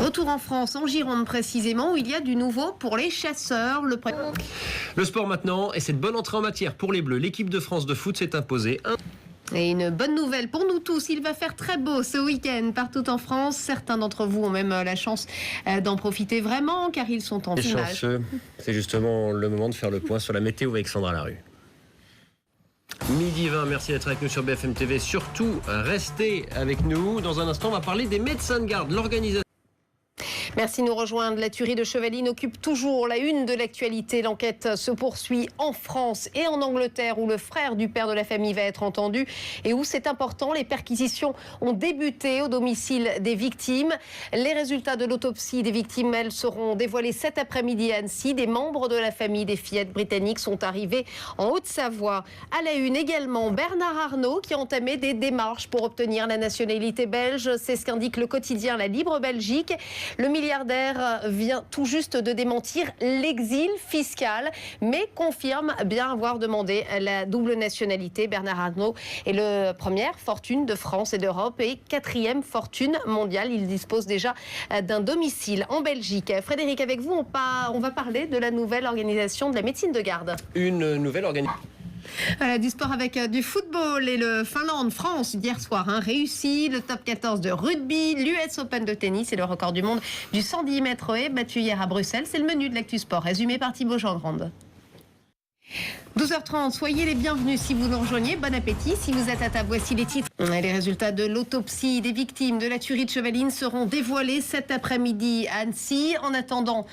Retour en France, en Gironde précisément, où il y a du nouveau pour les chasseurs. Le sport maintenant, et cette bonne entrée en matière pour les Bleus. L'équipe de France de foot s'est imposée. Et une bonne nouvelle pour nous tous, il va faire très beau ce week-end partout en France. Certains d'entre vous ont même la chance d'en profiter vraiment, car ils sont en finale. Chanceux. C'est justement le moment de faire le point sur la météo avec Sandra Larue. Midi 20, merci d'être avec nous sur BFM TV. Surtout, restez avec nous. Dans un instant, on va parler des médecins de garde, l'organisation. Merci de nous rejoindre. La tuerie de Chevaline occupe toujours la une de l'actualité. L'enquête se poursuit en France et en Angleterre, où le frère du père de la famille va être entendu et où c'est important, les perquisitions ont débuté au domicile des victimes. Les résultats de l'autopsie des victimes, elles, seront dévoilés cet après-midi à Annecy. Des membres de la famille des fillettes britanniques sont arrivés en Haute-Savoie. À la une également, Bernard Arnault qui a entamé des démarches pour obtenir la nationalité belge. C'est ce qu'indique le quotidien La Libre Belgique. Le milliardaire vient tout juste de démentir l'exil fiscal, mais confirme bien avoir demandé la double nationalité. Bernard Arnault est la première fortune de France et d'Europe et quatrième fortune mondiale. Il dispose déjà d'un domicile en Belgique. Frédéric, avec vous, on va parler de la nouvelle organisation de la médecine de garde. Une nouvelle organisation. Voilà, du sport avec du football et le Finlande-France hier soir réussi. Le top 14 de rugby, l'US Open de tennis et le record du monde du 110 mètres haies battu hier à Bruxelles. C'est le menu de l'Actu Sport, résumé par Thibaut Gendrande. 12h30, soyez les bienvenus si vous nous rejoignez. Bon appétit si vous êtes à table. Voici les titres. Les résultats de l'autopsie des victimes de la tuerie de Chevaline seront dévoilés cet après-midi à Annecy. En attendant...